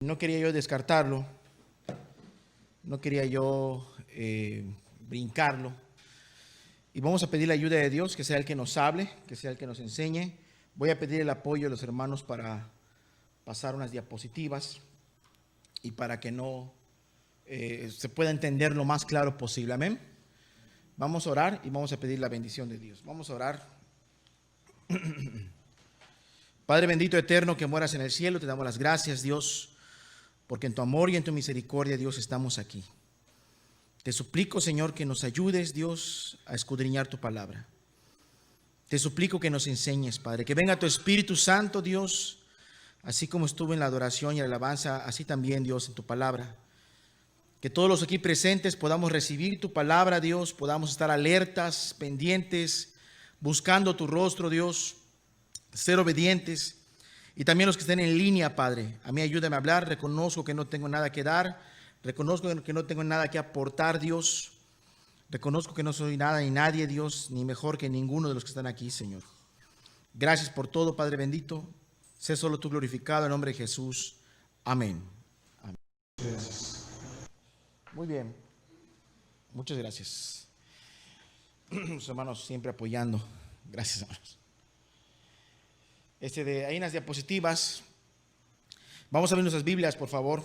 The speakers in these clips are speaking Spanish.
No quería yo descartarlo, no quería yo brincarlo. Y vamos a pedir la ayuda de Dios, que sea el que nos hable, que sea el que nos enseñe. Voy a pedir el apoyo de los hermanos para pasar unas diapositivas y para que no se pueda entender lo más claro posible. Amén. Vamos a orar y vamos a pedir la bendición de Dios. Vamos a orar. Padre bendito eterno que moras en el cielo, te damos las gracias, Dios, porque en tu amor y en tu misericordia, Dios, estamos aquí. Te suplico, Señor, que nos ayudes, Dios, a escudriñar tu palabra. Te suplico que nos enseñes, Padre, que venga tu Espíritu Santo, Dios, así como estuvo en la adoración y la alabanza, así también, Dios, en tu palabra. Que todos los aquí presentes podamos recibir tu palabra, Dios, podamos estar alertas, pendientes, buscando tu rostro, Dios, ser obedientes. Y también los que estén en línea, Padre, a mí ayúdame a hablar. Reconozco que no tengo nada que dar, reconozco que no tengo nada que aportar, Dios. Reconozco que no soy nada ni nadie, Dios, ni mejor que ninguno de los que están aquí, Señor. Gracias por todo, Padre bendito. Sé solo tú glorificado en nombre de Jesús. Amén. Amén. Gracias. Muy bien. Muchas gracias. Los hermanos siempre apoyando. Gracias, hermanos. Hay unas diapositivas. Vamos a ver nuestras Biblias, por favor.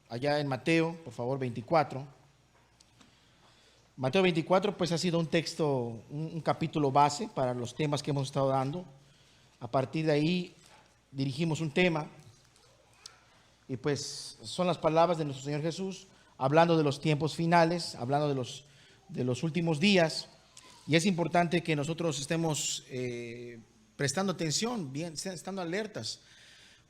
Allá en Mateo, por favor, 24. Mateo 24, pues ha sido un texto, un capítulo base para los temas que hemos estado dando. A partir de ahí dirigimos un tema. Y pues son las palabras de nuestro Señor Jesús, hablando de los tiempos finales, hablando de los últimos días. Y es importante que nosotros estemos prestando atención, bien, estando alertas,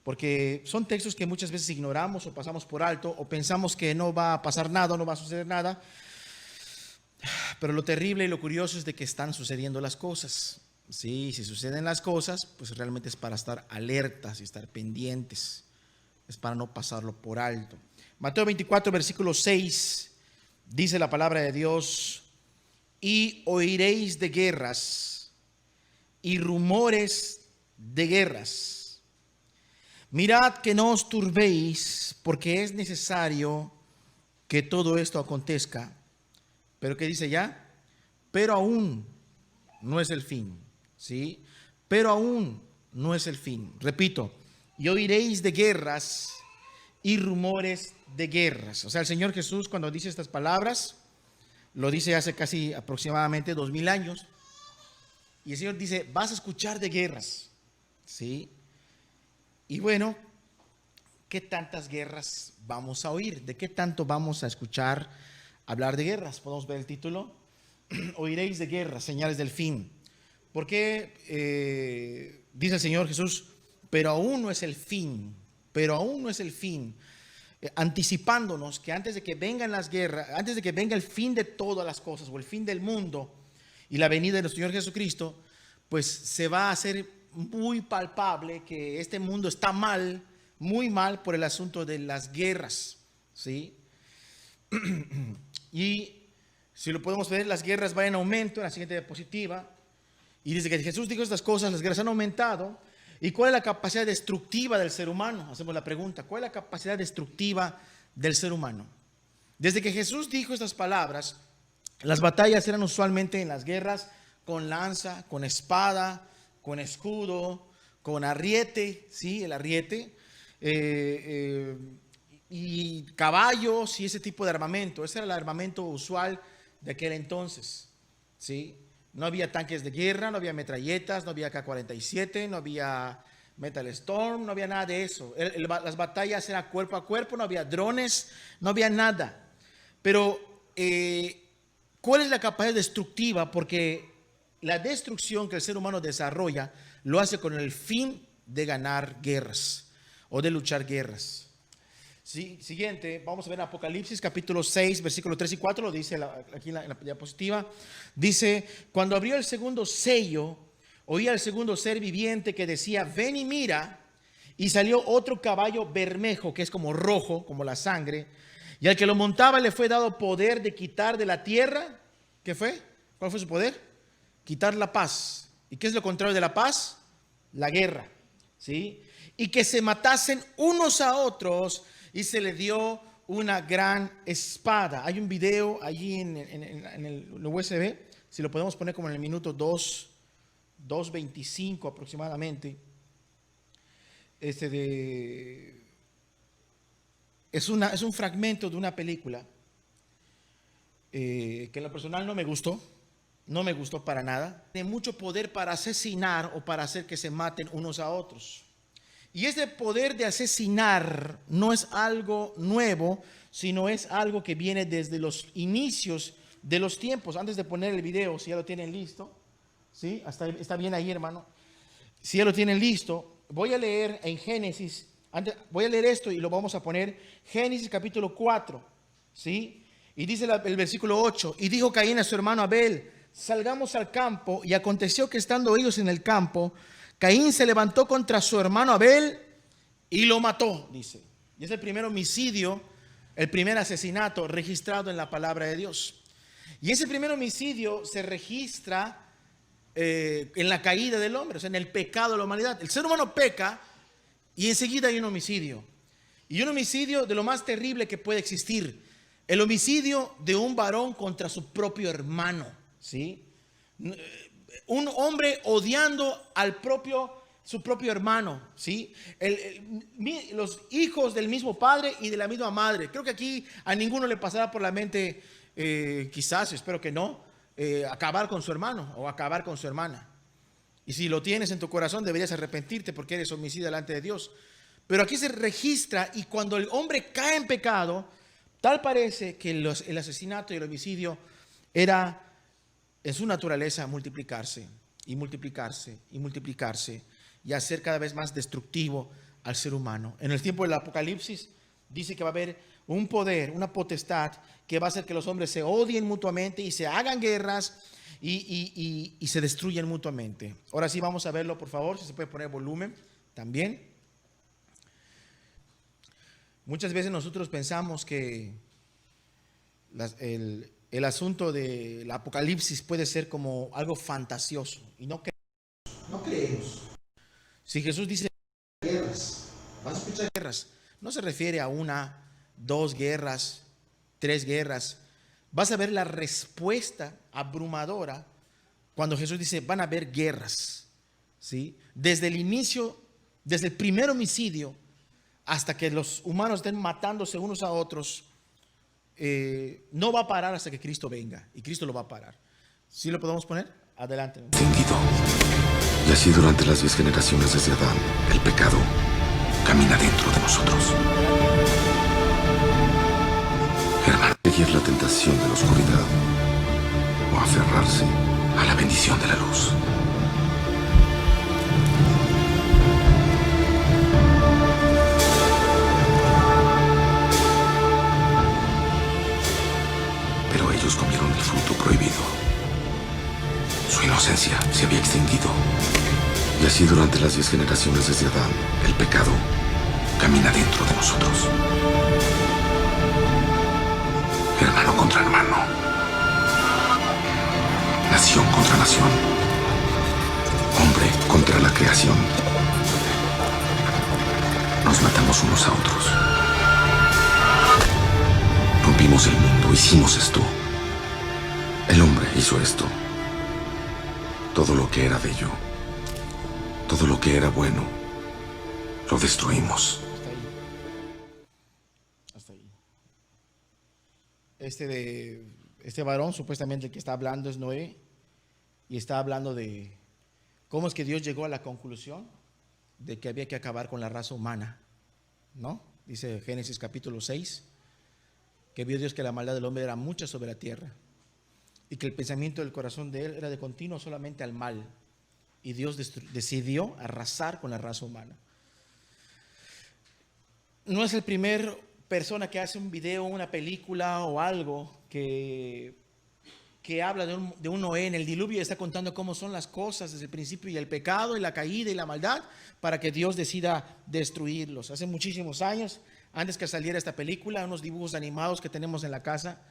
porque son textos que muchas veces ignoramos o pasamos por alto o pensamos que no va a pasar nada, no va a suceder nada, pero lo terrible y lo curioso es de que están sucediendo las cosas. Sí, si suceden las cosas, pues realmente es para estar alertas y estar pendientes, es para no pasarlo por alto. Mateo 24, versículo 6, dice la palabra de Dios: y oiréis de guerras y rumores de guerras. Mirad que no os turbéis, porque es necesario que todo esto acontezca. Pero ¿qué dice ya? Pero aún no es el fin, ¿sí? Pero aún no es el fin. Repito, y oiréis de guerras y rumores de guerras. O sea, el Señor Jesús, cuando dice estas palabras, lo dice hace casi aproximadamente 2000 años. Y el Señor dice, vas a escuchar de guerras, ¿sí? Y bueno, ¿qué tantas guerras vamos a oír? ¿De qué tanto vamos a escuchar hablar de guerras? Podemos ver el título. Oiréis de guerras, señales del fin. ¿Por qué dice el Señor Jesús, pero aún no es el fin? Pero aún no es el fin. Anticipándonos que antes de que vengan las guerras, antes de que venga el fin de todas las cosas o el fin del mundo y la venida de nuestro Señor Jesucristo, pues se va a hacer muy palpable que este mundo está mal, muy mal por el asunto de las guerras, ¿sí? Y si lo podemos ver, las guerras van en aumento en la siguiente diapositiva. Y desde que Jesús dijo estas cosas, las guerras han aumentado. ¿Y cuál es la capacidad destructiva del ser humano? Hacemos la pregunta, ¿cuál es la capacidad destructiva del ser humano? Desde que Jesús dijo estas palabras, las batallas eran usualmente en las guerras con lanza, con espada, con escudo, con ariete, ¿sí? El ariete, y caballos y ese tipo de armamento. Ese era el armamento usual de aquel entonces, ¿sí? No había tanques de guerra, no había metralletas, no había K-47, no había Metal Storm, no había nada de eso. Las batallas eran cuerpo a cuerpo, no había drones, no había nada. Pero, ¿cuál es la capacidad destructiva? Porque la destrucción que el ser humano desarrolla lo hace con el fin de ganar guerras o de luchar guerras. Sí, siguiente, vamos a ver Apocalipsis capítulo 6, versículos 3 y 4, lo dice aquí en la diapositiva. Dice, cuando abrió el segundo sello, oía al segundo ser viviente que decía, ven y mira, y salió otro caballo bermejo, que es como rojo, como la sangre, y al que lo montaba le fue dado poder de quitar de la tierra. ¿Qué fue? ¿Cuál fue su poder? Quitar la paz. ¿Y qué es lo contrario de la paz? La guerra, ¿sí? Y que se matasen unos a otros, y se le dio una gran espada. Hay un video allí en el USB, si lo podemos poner como en el minuto 2:25 aproximadamente. Es un fragmento de una película que en lo personal no me gustó para nada. Tiene mucho poder para asesinar o para hacer que se maten unos a otros. Y ese poder de asesinar no es algo nuevo, sino es algo que viene desde los inicios de los tiempos. Antes de poner el video, si ya lo tienen listo, ¿sí? Está bien ahí, hermano. Si ya lo tienen listo, voy a leer en Génesis, voy a leer esto y lo vamos a poner, Génesis capítulo 4, ¿sí? Y dice el versículo 8, y dijo Caín a su hermano Abel, salgamos al campo, y aconteció que estando ellos en el campo, Caín se levantó contra su hermano Abel y lo mató, dice. Y es el primer homicidio, el primer asesinato registrado en la palabra de Dios. Y ese primer homicidio se registra en la caída del hombre, o sea, en el pecado de la humanidad. El ser humano peca y enseguida hay un homicidio. Y un homicidio de lo más terrible que puede existir. El homicidio de un varón contra su propio hermano, ¿sí? Un hombre odiando su propio hermano, ¿sí? Los hijos del mismo padre y de la misma madre. Creo que aquí a ninguno le pasará por la mente, quizás, espero que no, acabar con su hermano o acabar con su hermana. Y si lo tienes en tu corazón, deberías arrepentirte porque eres homicida delante de Dios. Pero aquí se registra, y cuando el hombre cae en pecado, tal parece que el asesinato y el homicidio era en su naturaleza multiplicarse y multiplicarse y multiplicarse y hacer cada vez más destructivo al ser humano. En el tiempo del Apocalipsis dice que va a haber un poder, una potestad que va a hacer que los hombres se odien mutuamente y se hagan guerras y se destruyen mutuamente. Ahora sí vamos a verlo, por favor, si se puede poner volumen también. Muchas veces nosotros pensamos que el asunto del Apocalipsis puede ser como algo fantasioso y no creemos. Si Jesús dice guerras, vas a escuchar guerras, no se refiere a 1, 2 guerras, 3 guerras. Vas a ver la respuesta abrumadora cuando Jesús dice van a haber guerras, ¿sí? Desde el inicio, desde el primer homicidio hasta que los humanos estén matándose unos a otros, no va a parar hasta que Cristo venga, y Cristo lo va a parar. ¿Sí lo podemos poner? Adelante. Y así durante las 10 generaciones desde Adán, el pecado camina dentro de nosotros. Hermano, elegir la tentación de la oscuridad o aferrarse a la bendición de la luz. Pero ellos comieron el fruto prohibido. Su inocencia se había extinguido. Y así durante las 10 generaciones desde Adán, el pecado camina dentro de nosotros. Hermano contra hermano. Nación contra nación. Hombre contra la creación. Nos matamos unos a otros. Rompimos el mundo, hicimos esto. El hombre hizo esto. Todo lo que era bello, todo lo que era bueno, lo destruimos. Hasta ahí. Este varón, supuestamente el que está hablando es Noé, y está hablando de cómo es que Dios llegó a la conclusión de que había que acabar con la raza humana, ¿no? Dice Génesis capítulo 6, que vio Dios que la maldad del hombre era mucha sobre la tierra, y que el pensamiento del corazón de él era de continuo solamente al mal. Y Dios decidió arrasar con la raza humana. No es el primer persona que hace un video, una película o algo que habla de un Noé en el diluvio y está contando cómo son las cosas desde el principio y el pecado y la caída y la maldad para que Dios decida destruirlos. Hace muchísimos años, antes que saliera esta película, unos dibujos animados que tenemos en la casa,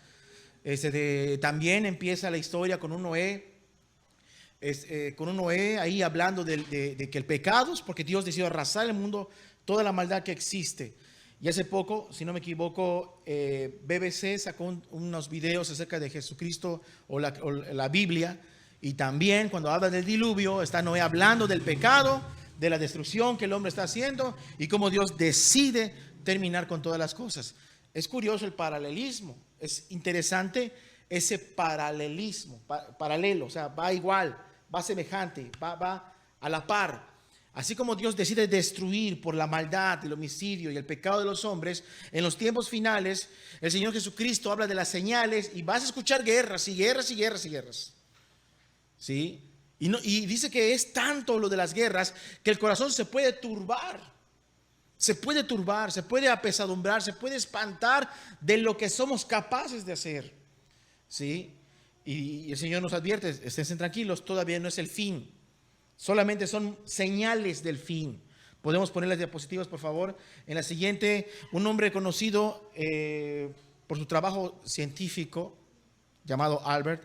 también empieza la historia con un Noé, ahí hablando de que el pecado es porque Dios decidió arrasar el mundo, toda la maldad que existe. Y hace poco, si no me equivoco, BBC sacó unos videos acerca de Jesucristo o la Biblia. Y también cuando habla del diluvio, está Noé hablando del pecado, de la destrucción que el hombre está haciendo y cómo Dios decide terminar con todas las cosas. Es curioso el paralelismo, es interesante ese paralelismo, paralelo, o sea, va igual, va semejante, va a la par. Así como Dios decide destruir por la maldad, el homicidio y el pecado de los hombres, en los tiempos finales, el Señor Jesucristo habla de las señales y vas a escuchar guerras y guerras y guerras y guerras. ¿Sí? Y dice que es tanto lo de las guerras que el corazón se puede turbar, se puede apesadumbrar, se puede espantar de lo que somos capaces de hacer. ¿Sí? Y el Señor nos advierte, estén tranquilos, todavía no es el fin. Solamente son señales del fin. Podemos poner las diapositivas, por favor. En la siguiente, un hombre conocido por su trabajo científico, llamado Albert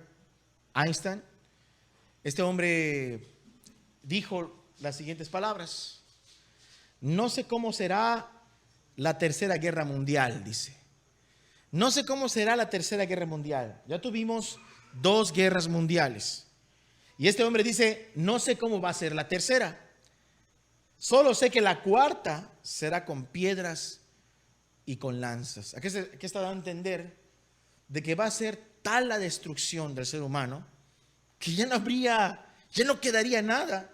Einstein. Este hombre dijo las siguientes palabras: no sé cómo será la tercera guerra mundial, dice. No sé cómo será la tercera guerra mundial. Ya tuvimos 2 guerras mundiales. Y este hombre dice, no sé cómo va a ser la tercera. Solo sé que la cuarta será con piedras y con lanzas. Aquí está dando a entender de que va a ser tal la destrucción del ser humano que ya no quedaría nada.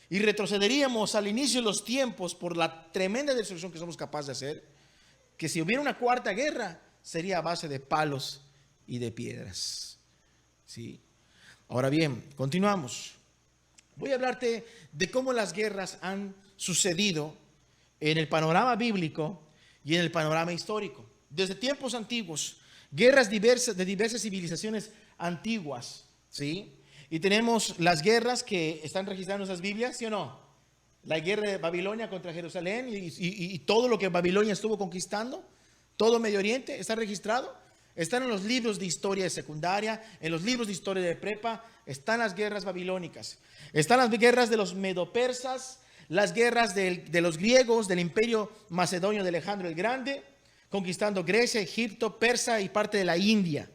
Y retrocederíamos al inicio de los tiempos por la tremenda destrucción que somos capaces de hacer, que si hubiera una cuarta guerra sería a base de palos y de piedras. ¿Sí? Ahora bien, continuamos. Voy a hablarte de cómo las guerras han sucedido en el panorama bíblico y en el panorama histórico. Desde tiempos antiguos, guerras de diversas civilizaciones antiguas, ¿sí? Y tenemos las guerras que están registradas en nuestras Biblias, ¿sí o no? La guerra de Babilonia contra Jerusalén y todo lo que Babilonia estuvo conquistando, todo Medio Oriente está registrado. Están en los libros de historia de secundaria, en los libros de historia de prepa, están las guerras babilónicas. Están las guerras de los medopersas, las guerras de los griegos, del imperio macedonio de Alejandro el Grande, conquistando Grecia, Egipto, Persa y parte de la India.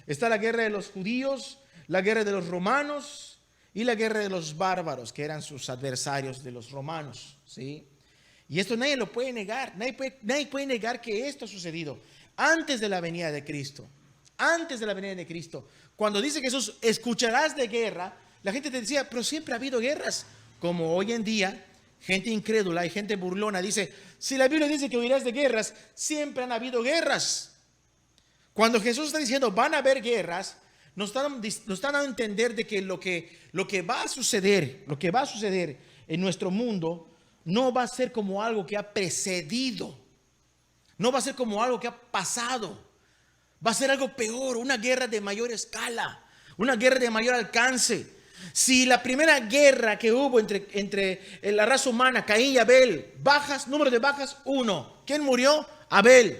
Está la guerra de los judíos, la guerra de los romanos y la guerra de los bárbaros, que eran sus adversarios de los romanos, ¿sí? Y esto nadie lo puede negar, nadie puede negar que esto ha sucedido antes de la venida de Cristo. Antes de la venida de Cristo. Cuando dice Jesús, escucharás de guerra, la gente te decía, pero siempre ha habido guerras. Como hoy en día, gente incrédula y gente burlona dice, si la Biblia dice que oirás de guerras, siempre han habido guerras. Cuando Jesús está diciendo, van a haber guerras, nos están dando a entender de que lo que va a suceder en nuestro mundo, no va a ser como algo que ha precedido. No va a ser como algo que ha pasado. Va a ser algo peor, una guerra de mayor escala, una guerra de mayor alcance. Si la primera guerra que hubo entre la raza humana, Caín y Abel, número de bajas, 1. ¿Quién murió? Abel.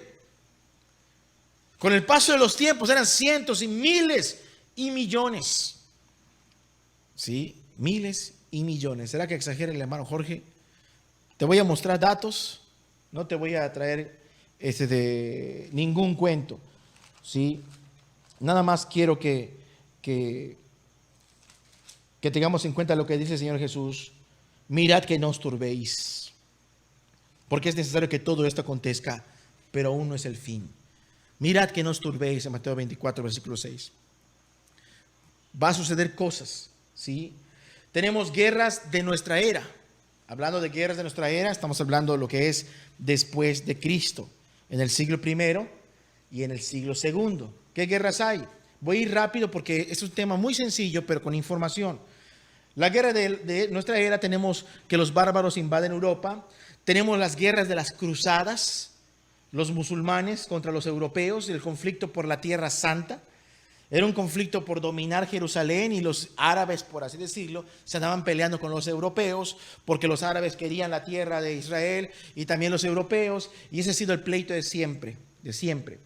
Con el paso de los tiempos eran cientos y miles y millones. Sí, miles y millones. ¿Será que exagera el hermano Jorge? Te voy a mostrar datos, no te voy a traer de ningún cuento, ¿sí? Nada más quiero que tengamos en cuenta lo que dice el Señor Jesús. Mirad que no os turbéis, porque es necesario que todo esto acontezca, pero aún no es el fin. Mirad que no os turbéis, en Mateo 24, versículo 6. Va a suceder cosas, ¿sí? Tenemos guerras de nuestra era. Hablando de guerras de nuestra era, estamos hablando de lo que es después de Cristo, en el siglo I y en el siglo II. ¿Qué guerras hay? Voy a ir rápido porque es un tema muy sencillo, pero con información. La guerra de nuestra era, tenemos que los bárbaros invaden Europa. Tenemos las guerras de las cruzadas, los musulmanes contra los europeos, el conflicto por la Tierra Santa. Era un conflicto por dominar Jerusalén y los árabes, por así decirlo, se andaban peleando con los europeos porque los árabes querían la tierra de Israel y también los europeos, y ese ha sido el pleito de siempre, de siempre.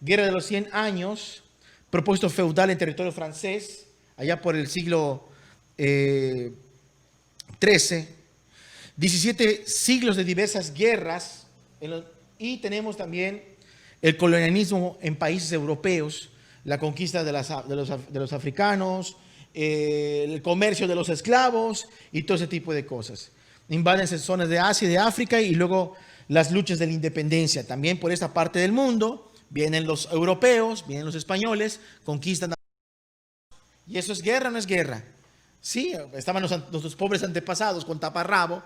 Guerra de los 100 años, propósito feudal en territorio francés, allá por el siglo XIII, 17 siglos de diversas guerras Y tenemos también el colonialismo en países europeos, la conquista de los africanos, el comercio de los esclavos y todo ese tipo de cosas. Invaden zonas de Asia y de África y luego las luchas de la independencia. También por esta parte del mundo vienen los europeos, vienen los españoles, conquistan. ¿Y eso es guerra o no es guerra? Sí, estaban nuestros pobres antepasados con taparrabo,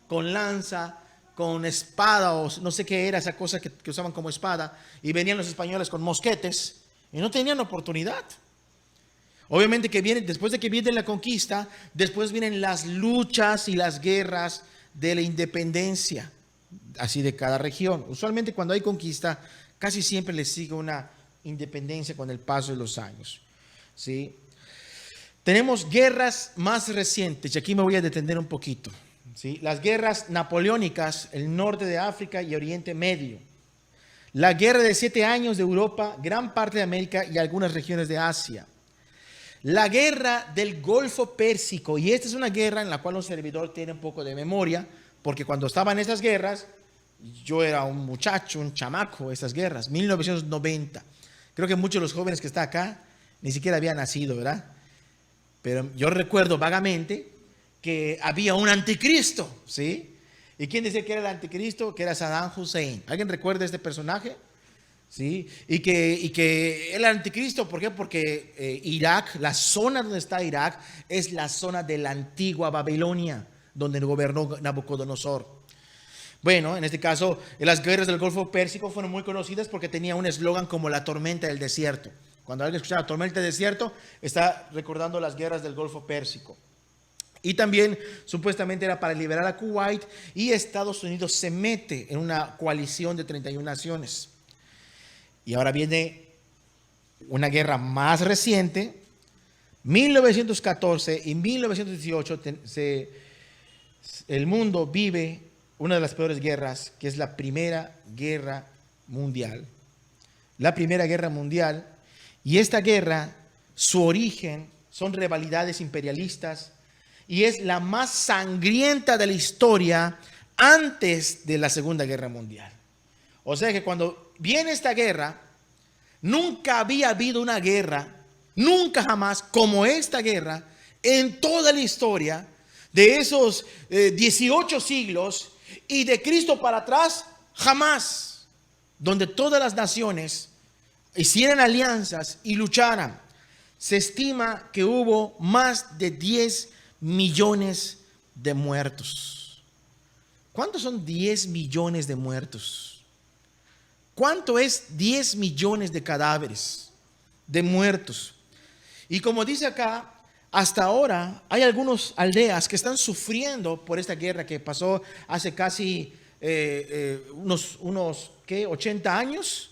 con lanza, con espada o no sé qué era esa cosa que usaban como espada, y venían los españoles con mosquetes y no tenían oportunidad. Obviamente que viene, después de que viene la conquista, después vienen las luchas y las guerras de la independencia, así de cada región. Usualmente cuando hay conquista, casi siempre le sigue una independencia con el paso de los años, ¿sí? Tenemos guerras más recientes, y aquí me voy a detener un poquito, ¿sí? Las guerras napoleónicas, el norte de África y Oriente Medio. La guerra de 7 años de Europa, gran parte de América y algunas regiones de Asia. La guerra del Golfo Pérsico, y esta es una guerra en la cual un servidor tiene un poco de memoria, porque cuando estaban esas guerras, yo era un muchacho, un chamaco, esas guerras, 1990. Creo que muchos de los jóvenes que están acá ni siquiera habían nacido, ¿verdad? Pero yo recuerdo vagamente que había un anticristo, ¿sí? ¿Y quién decía que era el anticristo? Que era Saddam Hussein. ¿Alguien recuerda este personaje? ¿Sí? Y que el anticristo, ¿por qué? Porque Irak, la zona donde está Irak, es la zona de la antigua Babilonia, donde gobernó Nabucodonosor. Bueno, en este caso, las guerras del Golfo Pérsico fueron muy conocidas porque tenía un eslogan como la tormenta del desierto. Cuando alguien escucha la tormenta del desierto, está recordando las guerras del Golfo Pérsico. Y también supuestamente era para liberar a Kuwait, y Estados Unidos se mete en una coalición de 31 naciones. Y ahora viene una guerra más reciente, 1914 y 1918, el mundo vive una de las peores guerras, que es la Primera Guerra Mundial. La Primera Guerra Mundial. Y esta guerra, su origen son rivalidades imperialistas y es la más sangrienta de la historia antes de la Segunda Guerra Mundial. O sea que cuando viene esta guerra, nunca había habido una guerra, nunca jamás como esta guerra en toda la historia de esos 18 siglos y de Cristo para atrás, jamás, donde todas las naciones hicieran alianzas y lucharan. Se estima que hubo más de 10 millones de muertos. ¿Cuántos son 10 millones de muertos? ¿Cuánto es 10 millones de cadáveres, de muertos? Y como dice acá, hasta ahora hay algunas aldeas que están sufriendo por esta guerra que pasó hace casi unos 80 años.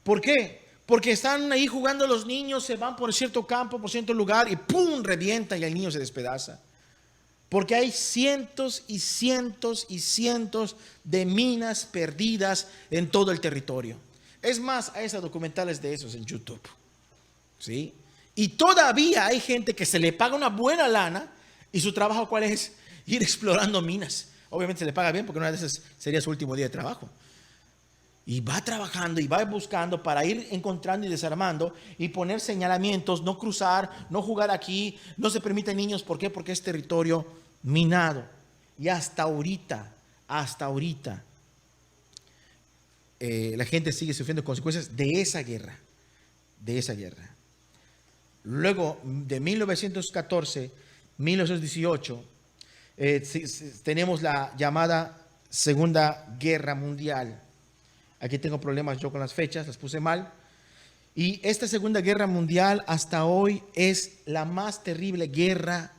¿Por qué? Porque están ahí jugando los niños, se van por cierto campo, por cierto lugar y ¡pum! Revienta y el niño se despedaza. Porque hay cientos y cientos y cientos de minas perdidas en todo el territorio. Es más, hay esas documentales de esos en YouTube. ¿Sí? Y todavía hay gente que se le paga una buena lana y su trabajo, ¿cuál es? Ir explorando minas. Obviamente se le paga bien porque una de esas sería su último día de trabajo. Y va trabajando y va buscando para ir encontrando y desarmando y poner señalamientos, no cruzar, no jugar aquí, no se permiten niños. ¿Por qué? Porque es territorio minado. Y hasta ahorita, la gente sigue sufriendo consecuencias de esa guerra, Luego de 1914, 1918, tenemos la llamada Segunda Guerra Mundial. Aquí tengo problemas yo con las fechas, las puse mal. Y esta Segunda Guerra Mundial hasta hoy es la más terrible guerra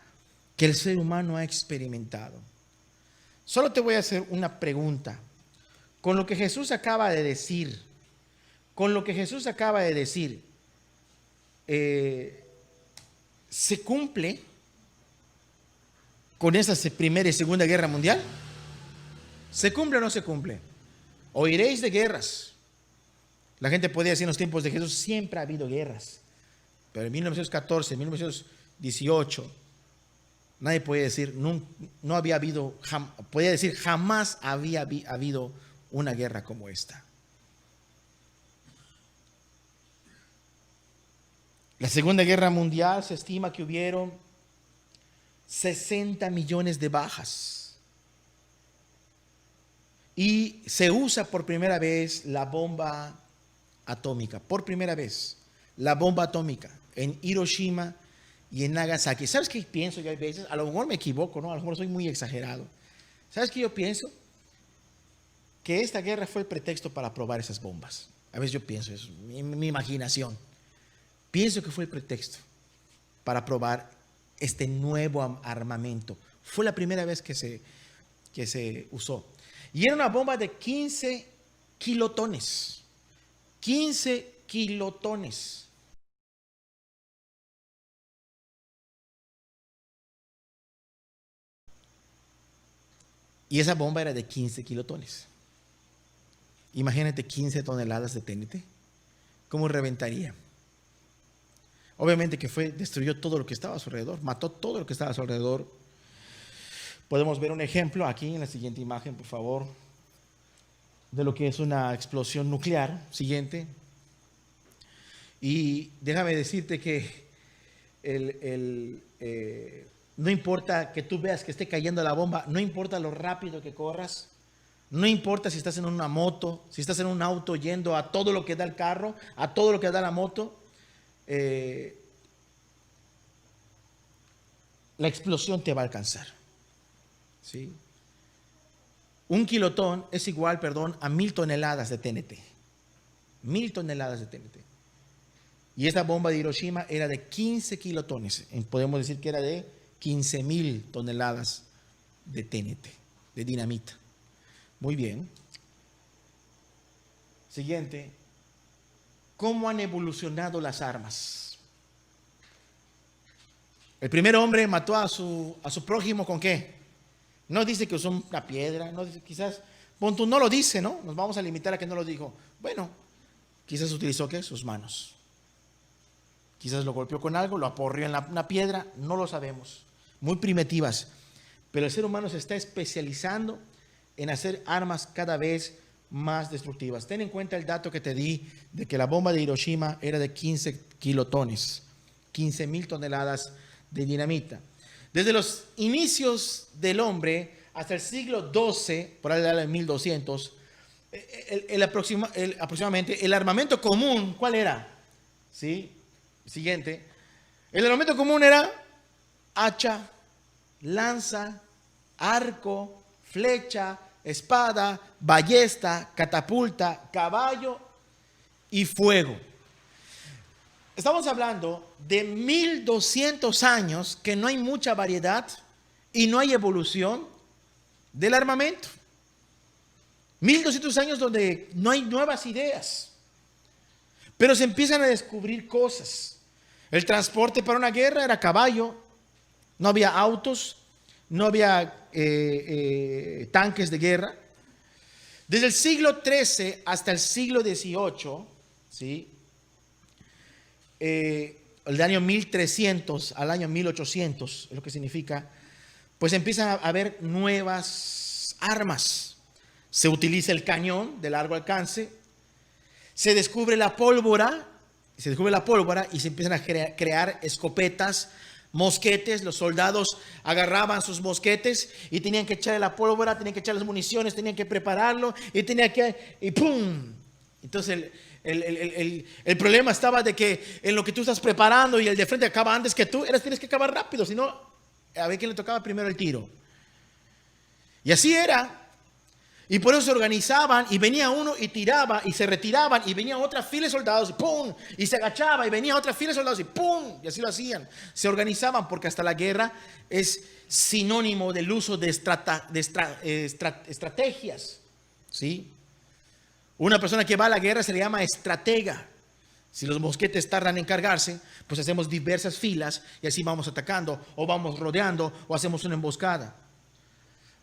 que el ser humano ha experimentado. Solo te voy a hacer una pregunta. Con lo que Jesús acaba de decir, ¿se cumple con esa Primera y Segunda Guerra Mundial? ¿Se cumple o no se cumple? Oiréis de guerras. La gente podía decir en los tiempos de Jesús, siempre ha habido guerras. Pero en 1914, 1918, Nadie puede decir, no había habido, podía decir, jamás había habido una guerra como esta. La Segunda Guerra Mundial se estima que hubieron 60 millones de bajas. Y se usa por primera vez la bomba atómica, por primera vez, la bomba atómica en Hiroshima y en Nagasaki. ¿Sabes qué pienso yo a veces? A lo mejor me equivoco, ¿no? A lo mejor soy muy exagerado. ¿Sabes qué yo pienso? Que esta guerra fue el pretexto para probar esas bombas. A veces yo pienso eso, mi imaginación. Pienso que fue el pretexto para probar este nuevo armamento. Fue la primera vez que se usó. Y era una bomba de 15 kilotones. 15 kilotones. Y esa bomba era de 15 kilotones. Imagínate 15 toneladas de TNT. ¿Cómo reventaría? Obviamente que destruyó todo lo que estaba a su alrededor, mató todo lo que estaba a su alrededor. Podemos ver un ejemplo aquí en la siguiente imagen, por favor, de lo que es una explosión nuclear. Siguiente. Y déjame decirte que no importa que tú veas que esté cayendo la bomba, no importa lo rápido que corras, no importa si estás en una moto, si estás en un auto yendo a todo lo que da el carro, a todo lo que da la moto, la explosión te va a alcanzar. ¿Sí? Un kilotón es igual, a 1000 toneladas de TNT. 1000 toneladas de TNT. Y esta bomba de Hiroshima era de 15 kilotones. Podemos decir que era de 15,000 toneladas de TNT, de dinamita. Muy bien. Siguiente. ¿Cómo han evolucionado las armas? El primer hombre mató a su prójimo ¿con qué? No dice que usó una piedra, no dice, quizás, tú no lo dice, ¿no? Nos vamos a limitar a que no lo dijo. Bueno, quizás utilizó ¿qué? Sus manos. Quizás lo golpeó con algo, lo aporrió en una piedra, no lo sabemos. Muy primitivas. Pero el ser humano se está especializando en hacer armas cada vez más destructivas. Ten en cuenta el dato que te di de que la bomba de Hiroshima era de 15 kilotones, 15,000 toneladas de dinamita. Desde los inicios del hombre hasta el siglo XII, por ahí de 1200, aproximadamente el armamento común, ¿cuál era? ¿Sí? Siguiente. El armamento común era hacha, lanza, arco, flecha, espada, ballesta, catapulta, caballo y fuego. Estamos hablando de 1200 años que no hay mucha variedad y no hay evolución del armamento. 1200 años donde no hay nuevas ideas, pero se empiezan a descubrir cosas. El transporte para una guerra era caballo, no había autos, no había tanques de guerra. Desde el siglo XIII hasta el siglo XVIII, ¿sí? El año 1300 al año 1800, es lo que significa, pues empiezan a haber nuevas armas. Se utiliza el cañón de largo alcance, se descubre la pólvora y se empiezan a crear escopetas, mosquetes. Los soldados agarraban sus mosquetes y tenían que echarle la pólvora, tenían que echar las municiones, tenían que prepararlo y ¡pum! Entonces el problema estaba de que en lo que tú estás preparando y el de frente acaba antes que tú, tienes que acabar rápido, si no, a ver quién le tocaba primero el tiro. Y así era. Y por eso se organizaban y venía uno y tiraba y se retiraban y venía otra fila de soldados y ¡pum! Y se agachaba y venía otra fila de soldados y ¡pum! Y así lo hacían. Se organizaban porque hasta la guerra es sinónimo del uso de estrategias. ¿Sí? Una persona que va a la guerra se le llama estratega. Si los mosquetes tardan en cargarse, pues hacemos diversas filas y así vamos atacando o vamos rodeando o hacemos una emboscada.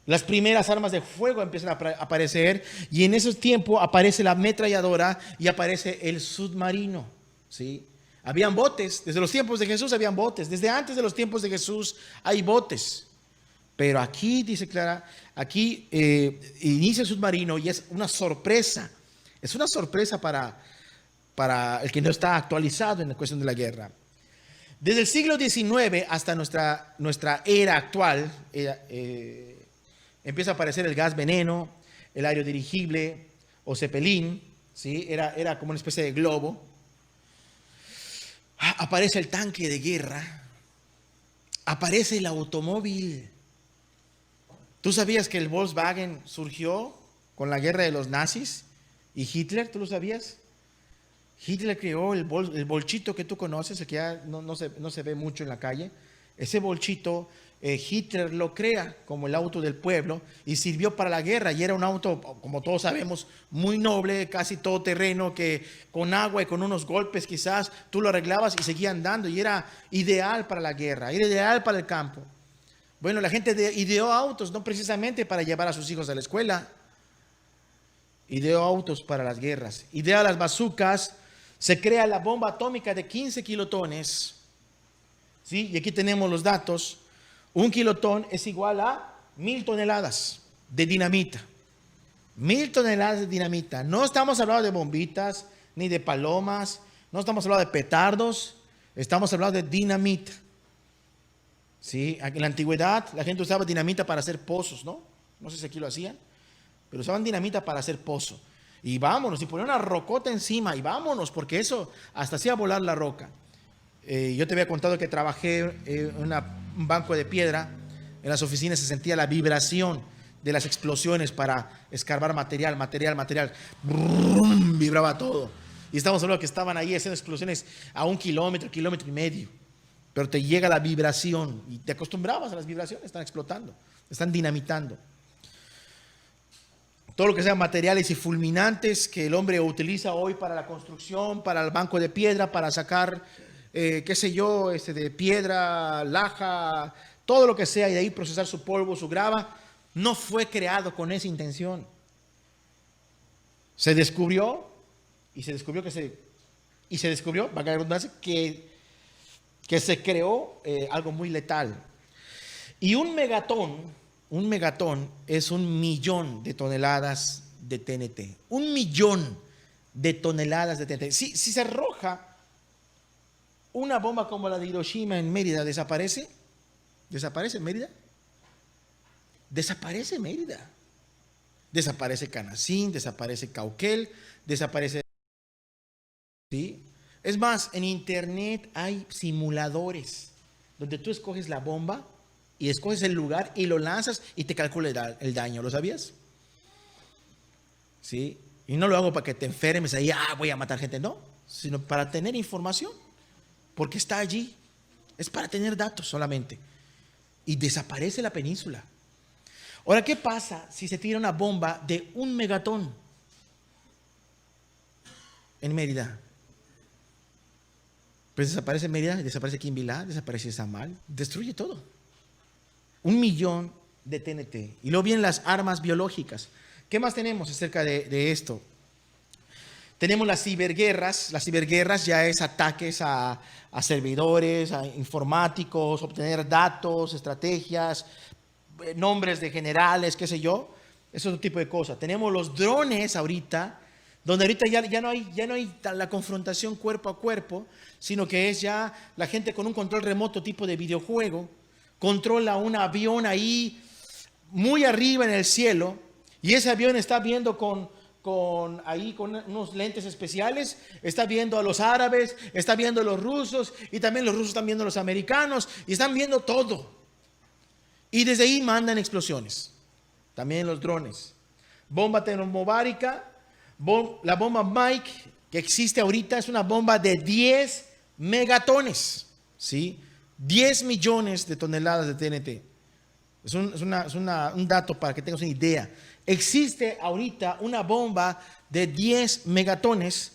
Las primeras armas de fuego empiezan a aparecer y en ese tiempo aparece la ametralladora y aparece el submarino, ¿sí? Habían botes, desde los tiempos de Jesús habían botes, desde antes de los tiempos de Jesús hay botes. Pero aquí, dice Clara, aquí inicia el submarino y es una sorpresa. Es una sorpresa para el que no está actualizado en la cuestión de la guerra. Desde el siglo XIX hasta nuestra era actual, empieza a aparecer el gas veneno, el aerodirigible o Zeppelin, ¿sí? Era como una especie de globo. Aparece el tanque de guerra, aparece el automóvil. ¿Tú sabías que el Volkswagen surgió con la guerra de los nazis y Hitler? ¿Tú lo sabías? Hitler creó el bolchito que tú conoces, el que ya no se ve mucho en la calle. Ese bolchito, Hitler lo crea como el auto del pueblo y sirvió para la guerra. Y era un auto, como todos sabemos, muy noble, casi todoterreno, que con agua y con unos golpes quizás tú lo arreglabas y seguía andando. Y era ideal para la guerra, era ideal para el campo. Bueno, la gente ideó autos, no precisamente para llevar a sus hijos a la escuela. Ideó autos para las guerras. Idea las bazucas. Se crea la bomba atómica de 15 kilotones. ¿Sí? Y aquí tenemos los datos. 1 kilotón es igual a 1000 toneladas de dinamita. 1000 toneladas de dinamita. No estamos hablando de bombitas, ni de palomas. No estamos hablando de petardos. Estamos hablando de dinamita. ¿Sí? En la antigüedad la gente usaba dinamita para hacer pozos, ¿no? No sé si aquí lo hacían, pero usaban dinamita para hacer pozo. Y vámonos, y ponían una rocota encima, y vámonos, porque eso hasta hacía volar la roca. Yo te había contado que trabajé en un banco de piedra. En las oficinas se sentía la vibración de las explosiones para escarbar material. Brum, vibraba todo. Y estamos hablando que estaban ahí haciendo explosiones a 1 kilómetro, 1,5 kilómetros. Pero te llega la vibración y te acostumbrabas a las vibraciones, están explotando, están dinamitando. Todo lo que sean materiales y fulminantes que el hombre utiliza hoy para la construcción, para el banco de piedra, para sacar, qué sé yo, de piedra, laja, todo lo que sea, y de ahí procesar su polvo, su grava, no fue creado con esa intención. Se descubrió, valga la redundancia, que se creó algo muy letal. Y un megatón es 1.000.000 de toneladas de TNT. 1.000.000 de toneladas de TNT. Si se arroja una bomba como la de Hiroshima en Mérida, ¿desaparece? ¿Desaparece Mérida? Desaparece Mérida. Desaparece Canacín, desaparece Cauquel, desaparece... ¿Sí? Es más, en internet hay simuladores donde tú escoges la bomba y escoges el lugar y lo lanzas y te calcula el daño. ¿Lo sabías? ¿Sí? Y no lo hago para que te enfermes ahí, voy a matar gente. No, sino para tener información. Porque está allí. Es para tener datos solamente. Y desaparece la península. Ahora, ¿qué pasa si se tira una bomba de 1 megatón en Mérida? Pues desaparece Mérida, desaparece Quimbilá, desaparece Samal, destruye todo. 1.000.000 de TNT. Y luego vienen las armas biológicas. ¿Qué más tenemos acerca de esto? Tenemos las ciberguerras. Las ciberguerras ya es ataques a servidores, a informáticos, obtener datos, estrategias, nombres de generales, qué sé yo. Es otro tipo de cosas. Tenemos los drones ahorita, donde ahorita ya no hay la confrontación cuerpo a cuerpo, sino que es ya la gente con un control remoto tipo de videojuego, controla un avión ahí muy arriba en el cielo, y ese avión está viendo con unos lentes especiales, está viendo a los árabes, está viendo a los rusos, y también los rusos están viendo a los americanos, y están viendo todo. Y desde ahí mandan explosiones. También los drones. Bomba termobárica. La bomba Mike que existe ahorita es una bomba de 10 megatones, ¿sí? 10 millones de toneladas de TNT. Es un dato para que tengas una idea. Existe ahorita una bomba de 10 megatones.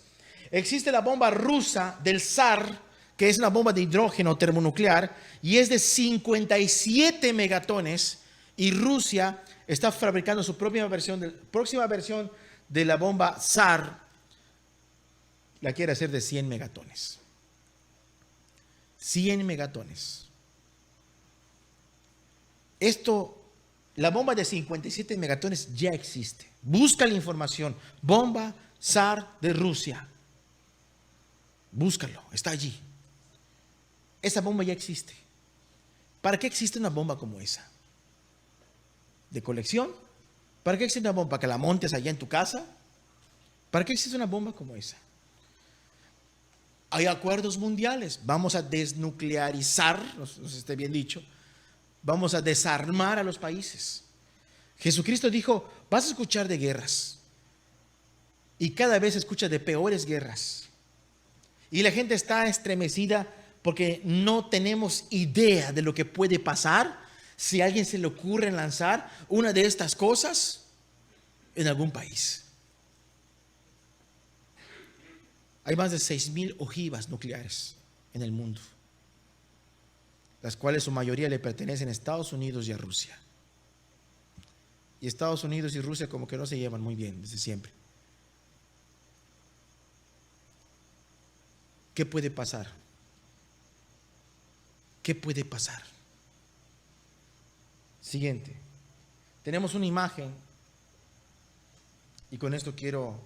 Existe la bomba rusa del Zar, que es una bomba de hidrógeno termonuclear, y es de 57 megatones. Y Rusia está fabricando su próxima versión de la bomba Zar, la quiere hacer de 100 megatones. 100 megatones. La bomba de 57 megatones ya existe. Busca la información. Bomba zar de Rusia. Búscalo, está allí. Esa bomba ya existe. ¿Para qué existe una bomba como esa? ¿De colección? ¿Para qué existe una bomba? ¿Para que la montes allá en tu casa? ¿Para qué existe una bomba como esa? Hay acuerdos mundiales. Vamos a desnuclearizar, no sé si esté bien dicho, vamos a desarmar a los países. Jesucristo dijo, vas a escuchar de guerras. Y cada vez escucha de peores guerras. Y la gente está estremecida porque no tenemos idea de lo que puede pasar si a alguien se le ocurre lanzar una de estas cosas en algún país. Hay más de 6,000 ojivas nucleares en el mundo, las cuales su mayoría le pertenecen a Estados Unidos y a Rusia. Y Estados Unidos y Rusia como que no se llevan muy bien desde siempre. ¿Qué puede pasar? ¿Qué puede pasar? Siguiente. Tenemos una imagen y con esto quiero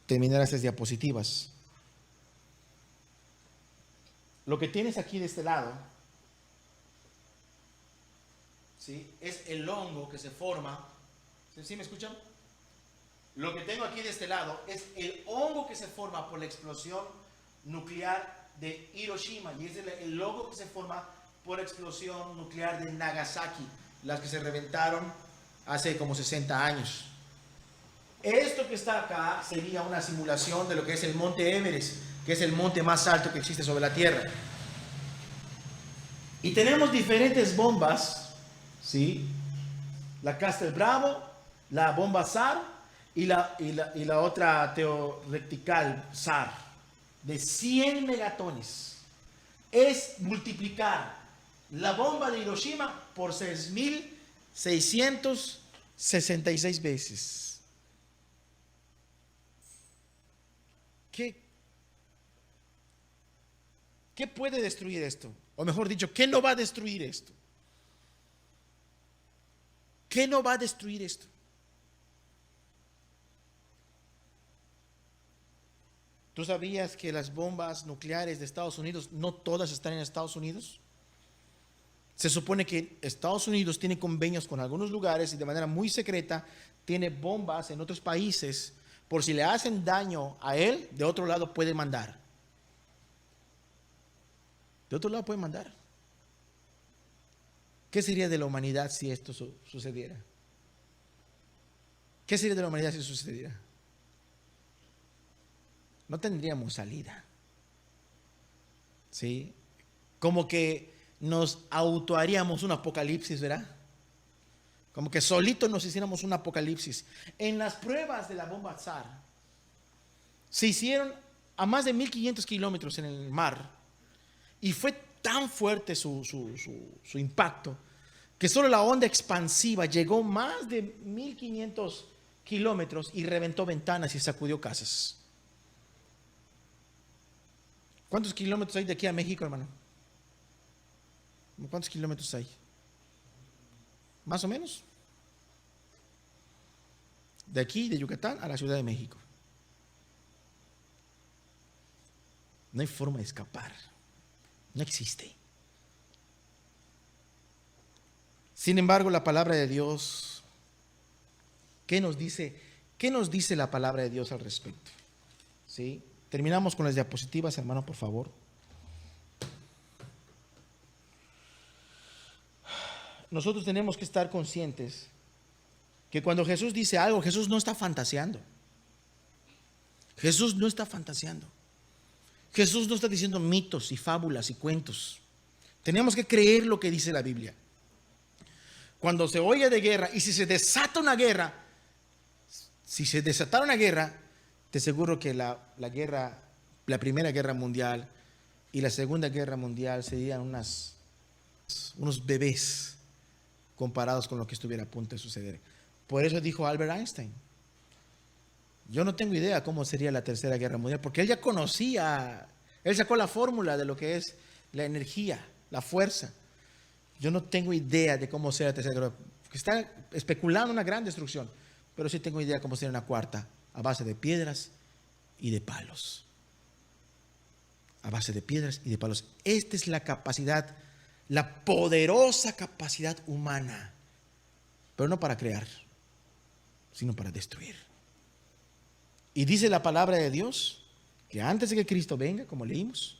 terminar estas diapositivas. Lo que tienes aquí de este lado, ¿sí?, es el hongo que se forma. ¿Sí me escuchan? Lo que tengo aquí de este lado es el hongo que se forma por la explosión nuclear de Hiroshima, y es el hongo que se forma por explosión nuclear de Nagasaki, las que se reventaron hace como 60 años. Esto que está acá sería una simulación de lo que es el monte Everest, que es el monte más alto que existe sobre la Tierra. Y tenemos diferentes bombas, ¿sí? La Castle Bravo, la bomba SAR y la otra teoretical SAR, de 100 megatones. Es multiplicar la bomba de Hiroshima por 6,666 veces. ¿Qué puede destruir esto? O mejor dicho, ¿qué no va a destruir esto? ¿Qué no va a destruir esto? ¿Tú sabías que las bombas nucleares de Estados Unidos, no todas están en Estados Unidos? Se supone que Estados Unidos tiene convenios con algunos lugares y de manera muy secreta tiene bombas en otros países. Por si le hacen daño a él, de otro lado puede mandar. De otro lado puede mandar. ¿Qué sería de la humanidad si esto sucediera? ¿Qué sería de la humanidad si sucediera? No tendríamos salida. ¿Sí? Como que nos autoharíamos un apocalipsis, ¿verdad? Como que solitos nos hiciéramos un apocalipsis. En las pruebas de la bomba SAR se hicieron a más de 1,500 kilómetros en el mar. Y fue tan fuerte su impacto que solo la onda expansiva llegó más de 1,500 kilómetros y reventó ventanas y sacudió casas. ¿Cuántos kilómetros hay de aquí a México, hermano? ¿Cuántos kilómetros hay? Más o menos. De aquí, de Yucatán, a la Ciudad de México. No hay forma de escapar. No existe. Sin embargo, la palabra de Dios, ¿qué nos dice? ¿Qué nos dice la palabra de Dios al respecto? ¿Sí? Terminamos con las diapositivas, hermano, por favor. Nosotros tenemos que estar conscientes que cuando Jesús dice algo, Jesús no está fantaseando. Jesús no está fantaseando. Jesús no está diciendo mitos y fábulas y cuentos. Tenemos que creer lo que dice la Biblia. Cuando se oye de guerra y si se desata una guerra, si se desatara una guerra, te aseguro que la Primera Guerra Mundial y la Segunda Guerra Mundial serían unos bebés comparados con lo que estuviera a punto de suceder. Por eso dijo Albert Einstein: yo no tengo idea cómo sería la Tercera Guerra Mundial, porque él ya conocía, él sacó la fórmula de lo que es la energía, la fuerza. Yo no tengo idea de cómo será la tercera guerra. Está especulando una gran destrucción, pero sí tengo idea de cómo será una cuarta, a base de piedras y de palos. A base de piedras y de palos. Esta es la capacidad, la poderosa capacidad humana, pero no para crear, sino para destruir. Y dice la palabra de Dios que antes de que Cristo venga, como leímos,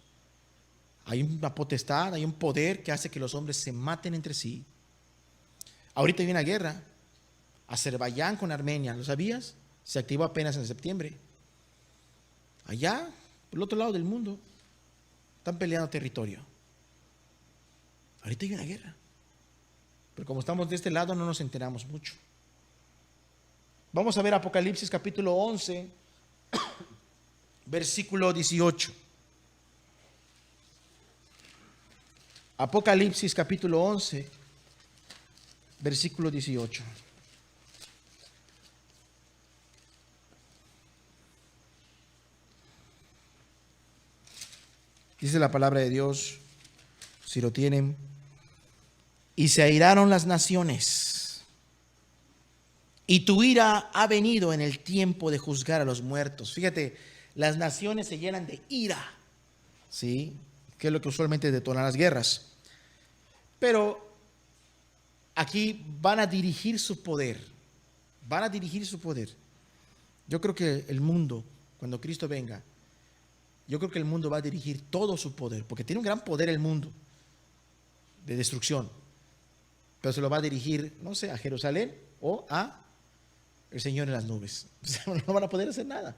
hay una potestad, hay un poder que hace que los hombres se maten entre sí. Ahorita hay una guerra, Azerbaiyán con Armenia, ¿lo sabías? Se activó apenas en septiembre. Allá, por el otro lado del mundo, están peleando territorio. Ahorita hay una guerra. Pero como estamos de este lado no nos enteramos mucho. Vamos a ver Apocalipsis capítulo 11, versículo 18. Apocalipsis capítulo 11, versículo 18. Dice la palabra de Dios, si lo tienen, y se airaron las naciones, y tu ira ha venido en el tiempo de juzgar a los muertos. Fíjate, las naciones se llenan de ira, ¿sí? Que es lo que usualmente detona las guerras. Pero aquí van a dirigir su poder, van a dirigir su poder. Yo creo que el mundo, cuando Cristo venga, yo creo que el mundo va a dirigir todo su poder, porque tiene un gran poder el mundo de destrucción, pero se lo va a dirigir, no sé, a Jerusalén o a el Señor en las nubes. O sea, no van a poder hacer nada,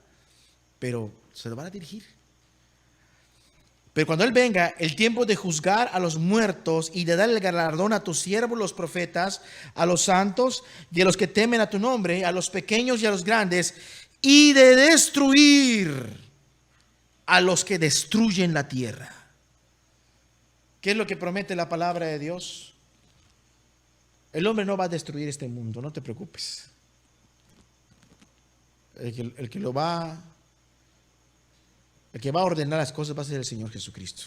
pero se lo van a dirigir. Pero cuando Él venga, el tiempo de juzgar a los muertos y de dar el galardón a tus siervos los profetas, a los santos y a los que temen a tu nombre, a los pequeños y a los grandes, y de destruir a los que destruyen la tierra. ¿Qué es lo que promete la palabra de Dios? El hombre no va a destruir este mundo, no te preocupes. El que va a ordenar las cosas va a ser el Señor Jesucristo.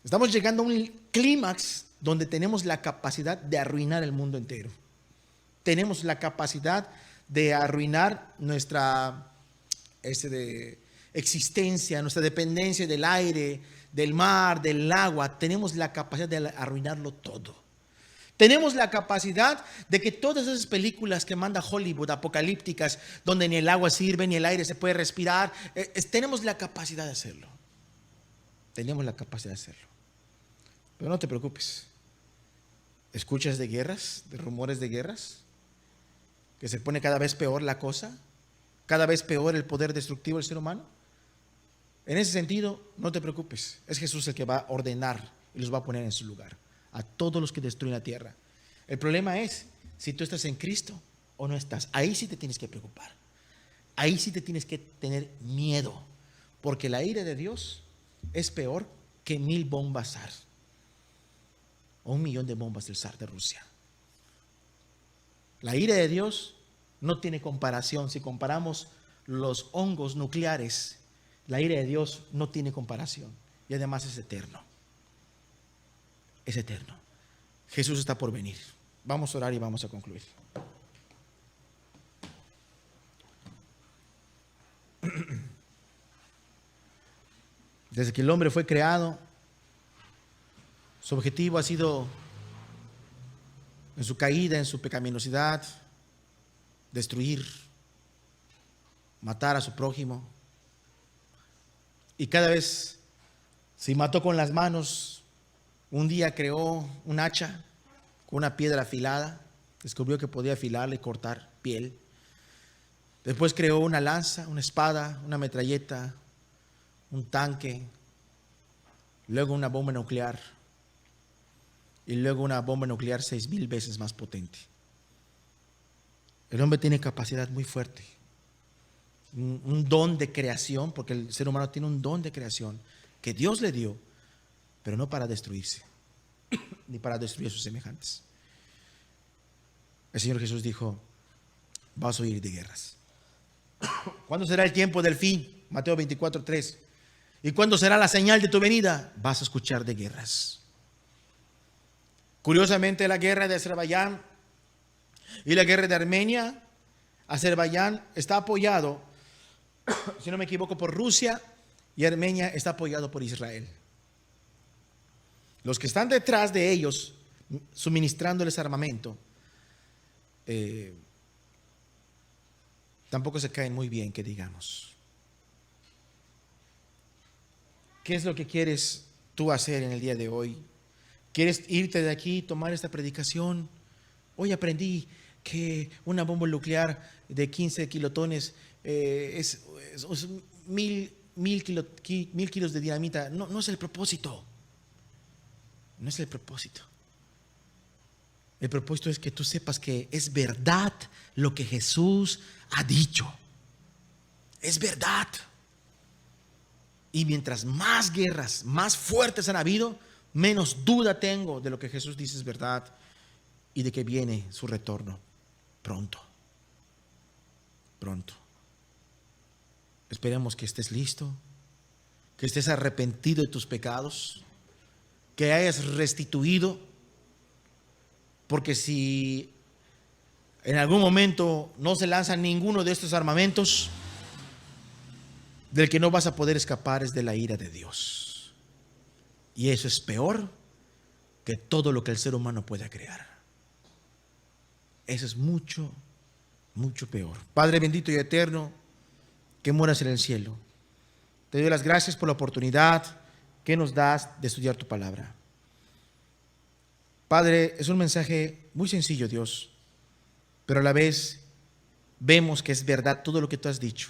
Estamos llegando a un clímax donde tenemos la capacidad de arruinar el mundo entero. Tenemos la capacidad de arruinar nuestra existencia, nuestra dependencia del aire, del mar, del agua. Tenemos la capacidad de arruinarlo todo. Tenemos la capacidad de que todas esas películas que manda Hollywood, apocalípticas, donde ni el agua sirve, ni el aire se puede respirar, tenemos la capacidad de hacerlo. Tenemos la capacidad de hacerlo. Pero no te preocupes. ¿Escuchas de guerras, de rumores de guerras? Que se pone cada vez peor la cosa, cada vez peor el poder destructivo del ser humano. En ese sentido, no te preocupes. Es Jesús el que va a ordenar y los va a poner en su lugar a todos los que destruyen la tierra. El problema es si tú estás en Cristo o no estás. Ahí sí te tienes que preocupar. Ahí sí te tienes que tener miedo, porque la ira de Dios es peor que 1000 bombas SAR o 1 millón de bombas del SAR de Rusia. La ira de Dios no tiene comparación. Si comparamos los hongos nucleares, la ira de Dios no tiene comparación. Y además es eterno. Es eterno. Jesús está por venir. Vamos a orar y vamos a concluir. Desde que el hombre fue creado, su objetivo ha sido, en su caída, en su pecaminosidad, destruir, matar a su prójimo. Y cada vez, si mató con las manos, un día creó un hacha con una piedra afilada, descubrió que podía afilarla y cortar piel. Después creó una lanza, una espada, una metralleta, un tanque, luego una bomba nuclear y luego una bomba nuclear 6000 veces más potente. El hombre tiene capacidad muy fuerte, un don de creación, porque el ser humano tiene un don de creación que Dios le dio, pero no para destruirse, ni para destruir a sus semejantes. El Señor Jesús dijo: vas a oír de guerras. ¿Cuándo será el tiempo del fin? Mateo 24:3. ¿Y cuándo será la señal de tu venida? Vas a escuchar de guerras. Curiosamente, la guerra de Azerbaiyán y la guerra de Armenia, Azerbaiyán está apoyado, si no me equivoco, por Rusia, y Armenia está apoyado por Israel. Los que están detrás de ellos, suministrándoles armamento, tampoco se caen muy bien, que digamos. ¿Qué es lo que quieres tú hacer en el día de hoy? ¿Quieres irte de aquí, tomar esta predicación? Hoy aprendí que una bomba nuclear de 15 kilotones es 1000 kilos de dinamita. No es el propósito. No es el propósito. El propósito es que tú sepas que es verdad lo que Jesús ha dicho. Es verdad. Y mientras más guerras, más fuertes han habido, menos duda tengo de lo que Jesús dice es verdad y de que viene su retorno pronto. Pronto. Esperemos que estés listo, que estés arrepentido de tus pecados, que hayas restituido, porque si en algún momento no se lanza ninguno de estos armamentos, del que no vas a poder escapar es de la ira de Dios. Y eso es peor que todo lo que el ser humano pueda crear. Eso es mucho, mucho peor. Padre bendito y eterno, que moras en el cielo, te doy las gracias por la oportunidad que nos das de estudiar tu palabra. Padre, es un mensaje muy sencillo, Dios, pero a la vez vemos que es verdad todo lo que tú has dicho.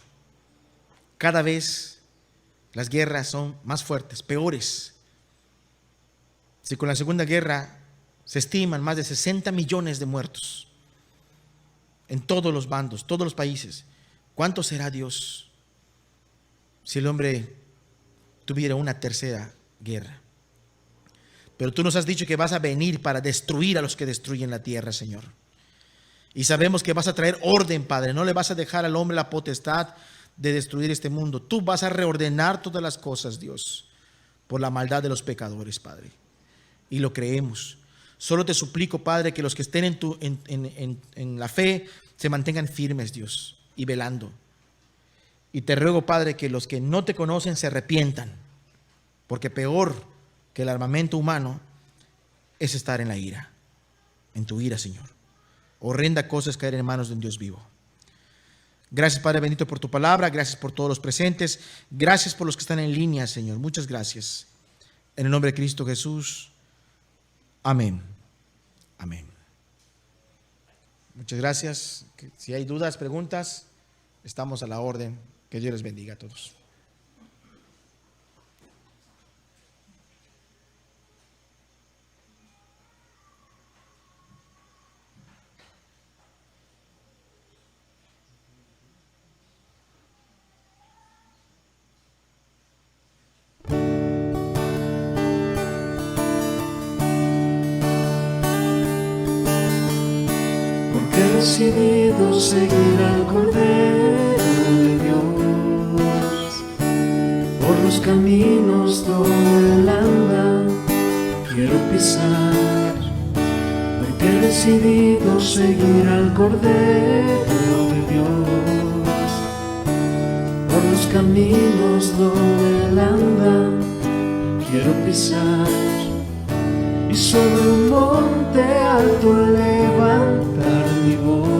Cada vez las guerras son más fuertes, peores. Si con la Segunda Guerra se estiman más de 60 millones de muertos en todos los bandos, todos los países, ¿cuánto será, Dios, si el hombre tuviera una tercera guerra? Pero tú nos has dicho que vas a venir para destruir a los que destruyen la tierra, Señor. Y sabemos que vas a traer orden, Padre. No le vas a dejar al hombre la potestad de destruir este mundo. Tú vas a reordenar todas las cosas, Dios, por la maldad de los pecadores, Padre. Y lo creemos. Solo te suplico, Padre, que los que estén en la fe se mantengan firmes, Dios, y velando. Y te ruego, Padre, que los que no te conocen se arrepientan, porque peor que el armamento humano es estar en la ira, en tu ira, Señor. Horrenda cosa es caer en manos de un Dios vivo. Gracias, Padre bendito, por tu palabra. Gracias por todos los presentes. Gracias por los que están en línea, Señor. Muchas gracias. En el nombre de Cristo Jesús. Amén. Amén. Muchas gracias. Si hay dudas, preguntas, estamos a la orden. Que Dios les bendiga a todos. He decidido seguir al Cordero de Dios por los caminos donde Él anda, quiero pisar. Porque he decidido seguir al Cordero de Dios por los caminos donde Él anda, quiero pisar. Y sobre un monte alto levantar mi voz